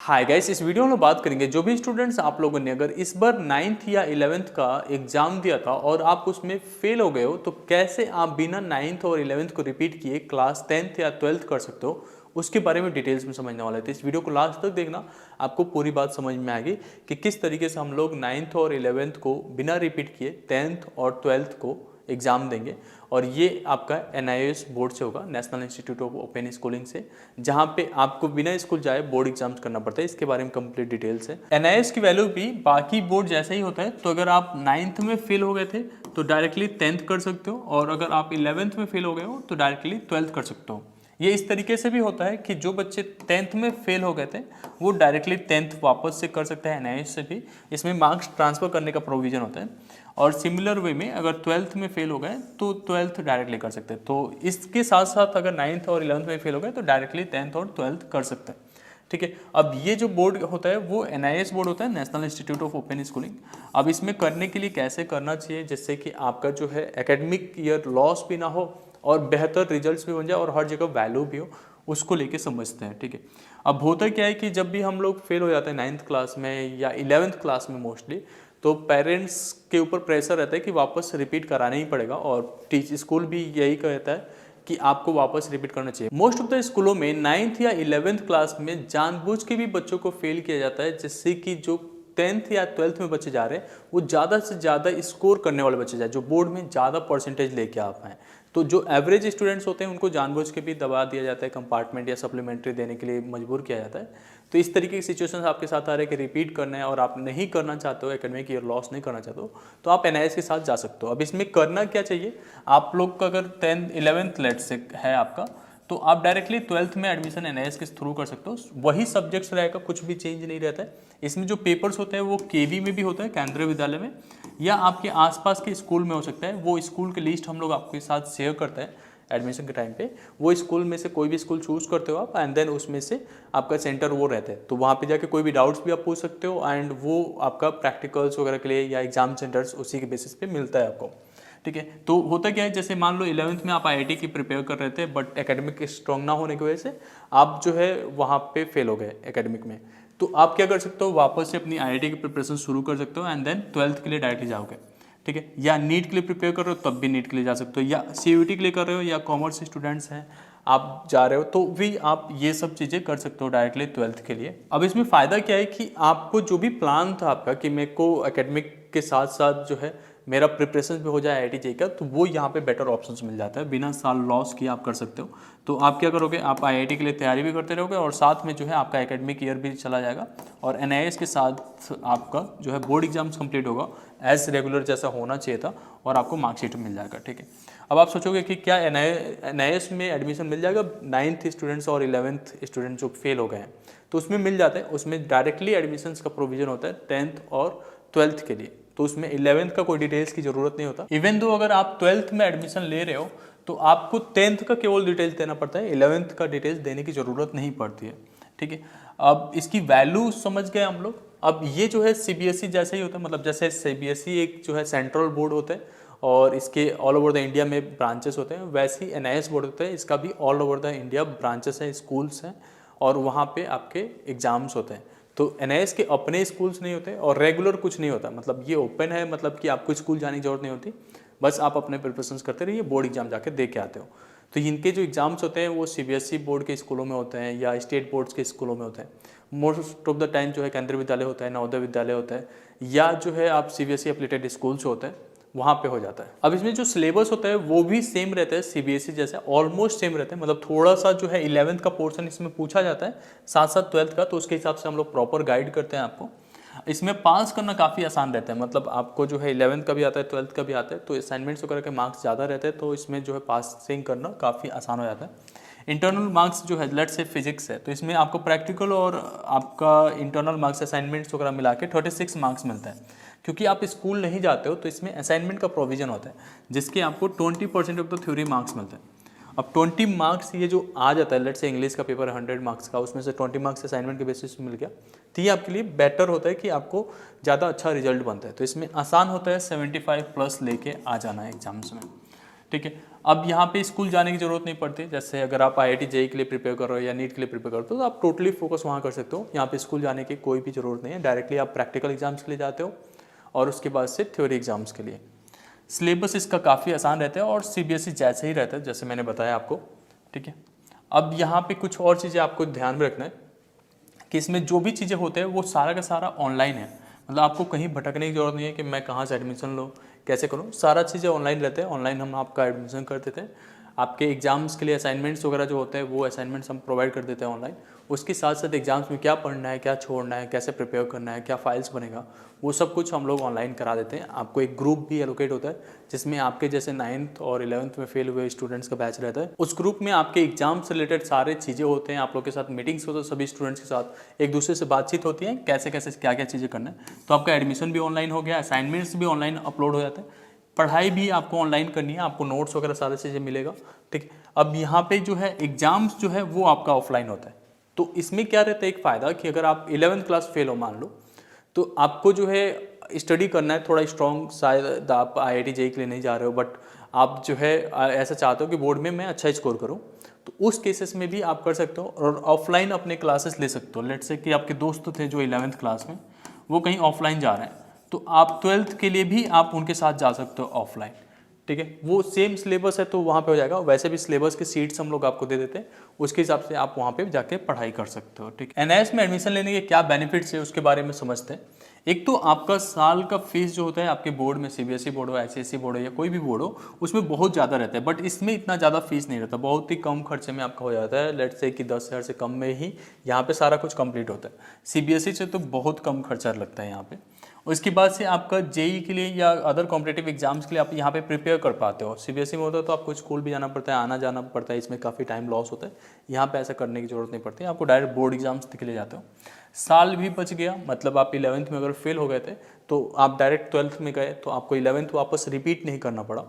Hi guys, इस video में बात करेंगे जो भी स्टूडेंट्स आप लोगों ने अगर इस बार 9th या 11th का एग्जाम दिया था और आप उसमें फेल हो गए हो तो कैसे आप बिना 9th और 11th को रिपीट किए क्लास 10th या 12th कर सकते हो, उसके बारे में डिटेल्स में समझने वाले थे। इस वीडियो को लास्ट तक देखना, आपको पूरी बात समझ में आएगी कि किस तरीके से हम लोग 9th और 11th को बिना रिपीट किए 10th और 12th को एग्ज़ाम देंगे। और ये आपका NIOS बोर्ड से होगा, national institute of open schooling से, जहाँ पे आपको बिना स्कूल जाए बोर्ड एग्जाम्स करना पड़ता है। इसके बारे में कंप्लीट डिटेल्स है। NIOS की वैल्यू भी बाकी बोर्ड जैसा ही होता है। तो अगर आप 9th में फेल हो गए थे तो डायरेक्टली 10th कर सकते हो, और अगर आप 11th में फेल हो गए हो तो डायरेक्टली 12th कर सकते हो। ये इस तरीके से भी होता है कि जो बच्चे 10th में फेल हो गए थे वो डायरेक्टली 10th वापस से कर सकते हैं NIOS से भी। इसमें मार्क्स ट्रांसफ़र करने का प्रोविज़न होता है। और सिमिलर वे में अगर 12th में फेल हो गए तो 12th डायरेक्टली कर सकते हैं। तो इसके साथ साथ अगर 9th और 11th में फेल हो गए तो डायरेक्टली 10th और 12th कर सकते हैं। ठीक है। अब ये जो बोर्ड होता है वो NIOS बोर्ड होता है, national institute of open schooling. अब इसमें करने के लिए कैसे करना चाहिए जिससे कि आपका जो है एकेडमिक ईयर लॉस भी ना हो और बेहतर रिजल्ट्स भी बन जाए और हर जगह वैल्यू भी हो, उसको लेके समझते हैं। ठीक है। अब होता क्या है कि जब भी हम लोग फेल हो जाते हैं 9th क्लास में या 11th क्लास में मोस्टली, तो पेरेंट्स के ऊपर प्रेशर रहता है कि वापस रिपीट कराना ही पड़ेगा। और स्कूल भी यही कहता है कि आपको वापस रिपीट करना चाहिए। मोस्ट ऑफ द स्कूलों में 9th या 11th क्लास में जानबूझ के भी बच्चों को फेल किया जाता है, जिससे कि जो 10th या 12th में बच्चे जा रहे हैं वो ज़्यादा से ज़्यादा स्कोर करने वाले बच्चे जाए, जो बोर्ड में ज़्यादा परसेंटेज लेके आ पाएँ। तो जो एवरेज स्टूडेंट्स होते हैं उनको जानबूझ के भी दबा दिया जाता है, कंपार्टमेंट या सप्लीमेंट्री देने के लिए मजबूर किया जाता है। तो इस तरीके की सिचुएशंस आपके साथ आ रहे हैं कि रिपीट करना है और आप नहीं करना चाहते हो, एकेडमिक ईयर लॉस नहीं करना चाहते हो, तो आप NIOS के साथ जा सकते हो। अब इसमें करना क्या चाहिए, आप लोग का अगर 10th 11th लेट से है आपका, तो आप डायरेक्टली 12th में एडमिशन NIOS के थ्रू कर सकते हो। वही सब्जेक्ट्स रहेगा, कुछ भी चेंज नहीं रहता है। इसमें जो पेपर्स होते हैं वो KB में भी होता है, केंद्रीय विद्यालय में, या आपके आसपास के स्कूल में हो सकता है। वो स्कूल की लिस्ट हम लोग आपके साथ शेयर करते हैं एडमिशन के टाइम पे। वो स्कूल में से कोई भी स्कूल चूज करते हो आप, एंड देन उसमें से आपका सेंटर वो रहता है। तो वहाँ पे जाके कोई भी डाउट्स भी आप पूछ सकते हो, एंड वो आपका प्रैक्टिकल्स वगैरह के लिए या एग्जाम सेंटर्स उसी के बेसिस पे मिलता है आपको। ठीक है। तो होता क्या है, जैसे मान लो 11th में आप IIT की प्रिपेयर कर रहे थे, बट एकेडमिक स्ट्रॉन्ग ना होने की वजह से आप जो है वहाँ पे फेल हो गए एकेडमिक में, तो आप क्या कर सकते हो, वापस से अपनी IIT की प्रिपरेशन शुरू कर सकते हो, एंड देन 12th के लिए डायरेक्टली जाओगे। ठीक है। या नीट के लिए प्रिपेयर कर रहे हो तब भी नीट के लिए जा सकते हो, या CUET के लिए कर रहे हो, या कॉमर्स स्टूडेंट्स हैं आप जा रहे हो तो भी आप ये सब चीज़ें कर सकते हो डायरेक्टली 12th के लिए। अब इसमें फ़ायदा क्या है कि आपको जो भी प्लान था आपका कि मेरे को एकेडमिक के साथ साथ जो है मेरा प्रिपरेशन भी हो जाए IIT JEE का, तो वो यहाँ पे बेटर ऑप्शंस मिल जाता है। बिना साल लॉस किए आप कर सकते हो। तो आप क्या करोगे, आप IIT के लिए तैयारी भी करते रहोगे और साथ में जो है आपका एकेडमिक ईयर भी चला जाएगा, और NIOS के साथ आपका जो है बोर्ड एग्जाम्स कंप्लीट होगा एज रेगुलर जैसा होना चाहिए था, और आपको मार्कशीट मिल जाएगा। ठीक है। अब आप सोचोगे कि क्या NIOS में एडमिशन मिल जाएगा 9th स्टूडेंट्स और 11th स्टूडेंट्स जो फेल हो गए हैं, तो उसमें मिल जाता है। उसमें डायरेक्टली एडमिशन्स का प्रोविजन होता है 10th और 12th के लिए। तो उसमें 11th का कोई डिटेल्स की जरूरत नहीं होता। इवन दो अगर आप 12th में एडमिशन ले रहे हो तो आपको 10th का केवल डिटेल्स देना पड़ता है, 11th का डिटेल्स देने की जरूरत नहीं पड़ती है। ठीक है। अब इसकी वैल्यू समझ गए हम लोग। अब ये जो है CBSE जैसा ही होता है, मतलब जैसे CBSE एक जो है सेंट्रल बोर्ड होता है और इसके ऑल ओवर द इंडिया में ब्रांचेस होते हैं, वैसे ही NIOS बोर्ड होता है, इसका भी all over the India branches हैं, स्कूल्स हैं, और वहाँ पे आपके एग्जाम्स होते हैं। तो NIOS के अपने स्कूल्स नहीं होते और रेगुलर कुछ नहीं होता, मतलब ये ओपन है, मतलब कि आपको स्कूल जाने की जरूरत नहीं होती, बस आप अपने प्रिपरेशंस करते रहिए, बोर्ड एग्जाम जाके दे के आते हो। तो इनके जो एग्जाम्स होते हैं वो CBSE बोर्ड के स्कूलों में होते हैं या स्टेट बोर्ड्स के स्कूलों में होते हैं। मोस्ट ऑफ द टाइम जो है केंद्रीय विद्यालय होता है, नवोदय विद्यालय होता है, या जो है आप CBSE एप्लीटेड स्कूल्स होते हैं, वहाँ पे हो जाता है। अब इसमें जो सिलेबस होता है वो भी सेम रहता है, CBSE जैसा ऑलमोस्ट सेम रहता है। मतलब थोड़ा सा जो है 11th का पोर्शन इसमें पूछा जाता है, साथ साथ 12th का, तो उसके हिसाब से हम लोग प्रॉपर गाइड करते हैं आपको। इसमें पास करना काफ़ी आसान रहता है, मतलब आपको जो है 11th का भी आता है, 12th का भी आता है, तो असाइनमेंट्स वगैरह के मार्क्स ज़्यादा रहते हैं, तो इसमें जो है पासिंग करना काफ़ी आसान हो जाता है। इंटरनल मार्क्स जो है लेट्स से फिजिक्स है, तो इसमें आपको प्रैक्टिकल और आपका इंटरनल मार्क्स असाइनमेंट्स वगैरह मिला के 36 मार्क्स मिलता है। क्योंकि आप स्कूल नहीं जाते हो तो इसमें असाइनमेंट का प्रोविजन होता है, जिसके आपको 20% ऑफ द थ्योरी मार्क्स मिलते हैं। अब 20 मार्क्स ये जो आ जाता है, लेट्स से इंग्लिश का पेपर 100 मार्क्स का, उसमें से 20 मार्क्स असाइनमेंट के बेसिस पे मिल गया, तो ये आपके लिए बेटर होता है कि आपको ज़्यादा अच्छा रिजल्ट बनता है। तो इसमें आसान होता है 75 प्लस लेके आ जाना है एग्जाम्स में। ठीक है। अब यहाँ पे स्कूल जाने की ज़रूरत नहीं पड़ती। जैसे अगर आप IIT JEE के लिए प्रिपेयर कर रहे हो या नीट के लिए प्रिपेयर करते हो तो आप टोटली फोकस वहाँ कर सकते हो। यहाँ पे स्कूल जाने की कोई भी ज़रूरत नहीं है, डायरेक्टली आप प्रैक्टिकल एग्जाम्स के लिए जाते हो और उसके बाद से थ्योरी एग्जाम्स के लिए। सिलेबस इसका काफ़ी आसान रहता है और CBSE जैसे ही रहता है जैसे मैंने बताया आपको, ठीक है। अब यहाँ पे कुछ और चीज़ें आपको ध्यान में रखना है कि इसमें जो भी चीज़ें होते हैं वो सारा का सारा ऑनलाइन है। मतलब आपको कहीं भटकने की जरूरत नहीं है कि मैं कहाँ से एडमिशन लूँ, कैसे करूँ, सारा चीज़ें ऑनलाइन रहते हैं। ऑनलाइन हम आपका एडमिशन कर देते हैं। आपके एग्जाम्स के लिए असाइनमेंट्स वगैरह जो होते हैं वो असाइनमेंट्स हम प्रोवाइड कर देते हैं ऑनलाइन। उसके साथ साथ एग्जाम्स में क्या पढ़ना है, क्या छोड़ना है, कैसे प्रिपेयर करना है, क्या फाइल्स बनेगा, वो सब कुछ हम लोग ऑनलाइन करा देते हैं। आपको एक ग्रुप भी एलोकेट होता है जिसमें आपके जैसे 9th और 11th में फेल हुए स्टूडेंट्स का बैच रहता है। उस ग्रुप में आपके एग्जाम से रिलेटेड सारे चीज़ें होते हैं। आप लोग के साथ मीटिंग्स होते हैं, सभी स्टूडेंट्स के साथ एक दूसरे से बातचीत होती है, कैसे कैसे क्या क्या चीज़ें करना है। तो आपका एडमिशन भी ऑनलाइन हो गया, असाइनमेंट्स भी ऑनलाइन अपलोड हो जाते हैं, पढ़ाई भी आपको ऑनलाइन करनी है, आपको नोट्स वगैरह सारी चीज़ें मिलेगा, ठीक। अब यहाँ पे जो है एग्जाम्स जो है वो आपका ऑफलाइन होता है। तो इसमें क्या रहता है एक फ़ायदा कि अगर आप 11th क्लास फेल हो मान लो, तो आपको जो है स्टडी करना है थोड़ा स्ट्रॉन्ग। शायद आप IIT JEE के लिए नहीं जा रहे हो, बट आप जो है ऐसा चाहते हो कि बोर्ड में मैं अच्छा स्कोर करूँ, तो उस केसेस में भी आप कर सकते हो और ऑफलाइन अपने क्लासेस ले सकते हो। लेट्स से कि आपके दोस्त थे जो 11th क्लास में, वो कहीं ऑफलाइन जा रहे हैं, तो आप 12th के लिए भी आप उनके साथ जा सकते हो ऑफलाइन, ठीक है। वो सेम सिलेबस है तो वहाँ पे हो जाएगा। वैसे भी सिलेबस के सीट्स हम लोग आपको दे देते हैं, उसके हिसाब से आप वहाँ पे जाके पढ़ाई कर सकते हो, ठीक है। NIS में एडमिशन लेने के क्या बेनिफिट्स है उसके बारे में समझते हैं। एक तो आपका साल का फीस जो होता है आपके बोर्ड में, CBSE बोर्ड हो, ICSE बोर्ड हो या कोई भी बोर्ड हो, उसमें बहुत ज़्यादा रहता है, बट इसमें इतना ज़्यादा फीस नहीं रहता, बहुत ही कम खर्चे में आपका हो जाता है। लेट्स से कि 10,000 से कम में ही यहाँ पे सारा कुछ कंप्लीट होता है। CBSE से तो बहुत कम खर्चा लगता है यहाँ पे। उसके बाद से आपका JEE के लिए या अदर कॉम्पिटिटिव एग्जाम्स के लिए आप यहाँ पे प्रिपेयर कर पाते हो। CBSE में होता है तो आपको स्कूल भी जाना पड़ता है, आना जाना पड़ता है, इसमें काफ़ी टाइम लॉस होता है। यहाँ पे ऐसा करने की जरूरत नहीं पड़ती, आपको डायरेक्ट बोर्ड एग्जाम्स के लिए जाते हो, साल भी बच गया। मतलब आप 11th में अगर फेल हो गए थे तो आप डायरेक्ट 12th में गए तो आपको 11th वापस रिपीट नहीं करना पड़ा।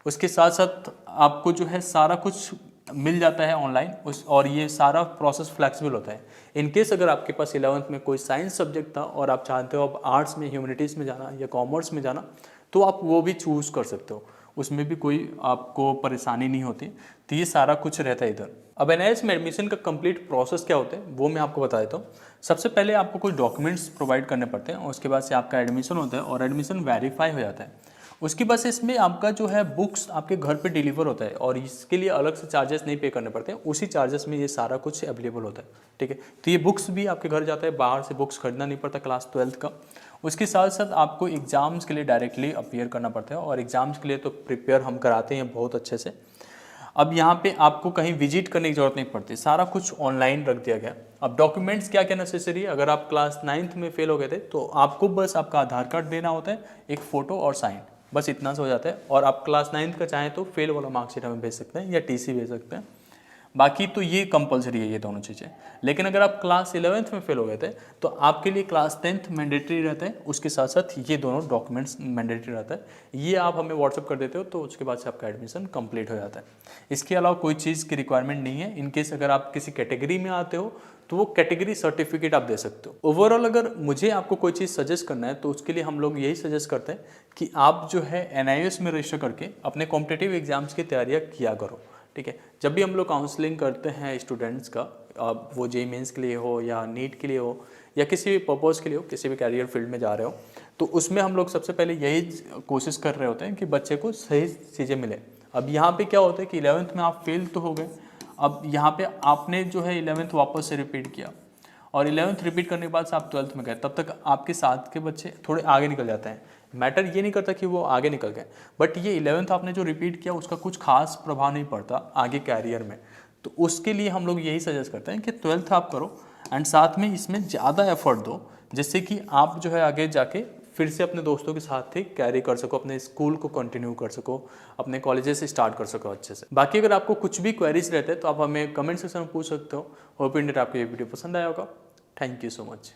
उसके साथ साथ आपको जो है सारा कुछ मिल जाता है ऑनलाइन और ये सारा प्रोसेस फ्लेक्सिबल होता है। इनकेस अगर आपके पास 11th में कोई साइंस सब्जेक्ट था और आप चाहते हो अब आर्ट्स में, ह्यूमैनिटीज़ में जाना या कॉमर्स में जाना, तो आप वो भी चूज़ कर सकते हो, उसमें भी कोई आपको परेशानी नहीं होती। तो ये सारा कुछ रहता है इधर। अब NIS में एडमिशन का कंप्लीट प्रोसेस क्या होता है वो मैं आपको बता देता हूँ। सबसे पहले आपको कुछ डॉक्यूमेंट्स प्रोवाइड करने पड़ते हैं, उसके बाद से आपका एडमिशन होता है और एडमिशन वेरीफाई हो जाता है। उसके बाद से इसमें आपका जो है बुक्स आपके घर पे डिलीवर होता है और इसके लिए अलग से चार्जेस नहीं पे करने पड़ते हैं, उसी चार्जेस में ये सारा कुछ अवेलेबल होता है, ठीक है। तो ये बुक्स भी आपके घर जाता है, बाहर से बुक्स खरीदना नहीं पड़ता क्लास 12th का। उसके साथ साथ आपको एग्ज़ाम्स के लिए डायरेक्टली अपीयर करना पड़ता है और एग्ज़ाम्स के लिए तो प्रिपेयर हम कराते हैं बहुत अच्छे से। अब यहाँ पे आपको कहीं विजिट करने की जरूरत नहीं पड़ती, सारा कुछ ऑनलाइन रख दिया गया। अब डॉक्यूमेंट्स क्या क्या नेसेसरी है, अगर आप क्लास 9th में फेल हो गए थे तो आपको बस आपका आधार कार्ड देना होता है, एक फ़ोटो और साइन, बस इतना से हो जाता है। और आप क्लास 9th का चाहें तो फेल वाला मार्कशीट हमें भेज सकते हैं या TC भेज सकते हैं, बाकी तो ये कंपलसरी है ये दोनों चीज़ें। लेकिन अगर आप क्लास 11th में फेल हो गए थे तो आपके लिए क्लास 10th मैंडेटरी रहता है, उसके साथ साथ ये दोनों डॉक्यूमेंट्स मैंडेटरी रहता है। ये आप हमें व्हाट्सअप कर देते हो तो उसके बाद से आपका एडमिशन कंप्लीट हो जाता है। इसके अलावा कोई चीज़ की रिक्वायरमेंट नहीं है। इनकेस अगर आप किसी कैटेगरी में आते हो तो वो कैटेगरी सर्टिफिकेट आप दे सकते हो। ओवरऑल अगर मुझे आपको कोई चीज़ सजेस्ट करना है तो उसके लिए हम लोग यही सजेस्ट करते हैं कि आप जो है NIS में रजिस्टर करके अपने कॉम्पिटिटिव एग्जाम्स की तैयारियाँ किया करो, ठीक है। जब भी हम लोग काउंसलिंग करते हैं स्टूडेंट्स का, अब वो JEE मेंस के लिए हो या नीट के लिए हो या किसी भी पर्पज़ के लिए हो, किसी भी कैरियर फील्ड में जा रहे हो, तो उसमें हम लोग सबसे पहले यही कोशिश कर रहे होते हैं कि बच्चे को सही चीज़ें मिले। अब यहाँ पे क्या होता है कि 11th में आप फेल तो हो गए, अब यहाँ पे आपने जो है 11th वापस से रिपीट किया और 11th रिपीट करने के बाद से आप 12th में गए, तब तक आपके साथ के बच्चे थोड़े आगे निकल जाते हैं। मैटर ये नहीं करता कि वो आगे निकल गए, बट ये 11th आपने जो रिपीट किया उसका कुछ खास प्रभाव नहीं पड़ता आगे कैरियर में। तो उसके लिए हम लोग यही सजेस्ट करते हैं कि 12th आप करो एंड साथ में इसमें ज़्यादा एफर्ट दो, जिससे कि आप जो है आगे जाके फिर से अपने दोस्तों के साथ ही कैरी कर सको, अपने स्कूल को कंटिन्यू कर सको, अपने कॉलेजेस से स्टार्ट कर सको अच्छे से। बाकी अगर आपको कुछ भी क्वेरीज रहते हैं तो आप हमें कमेंट सेक्शन में पूछ सकते हो। होप इंडेट आपको ये वीडियो पसंद आया होगा। Thank you so much.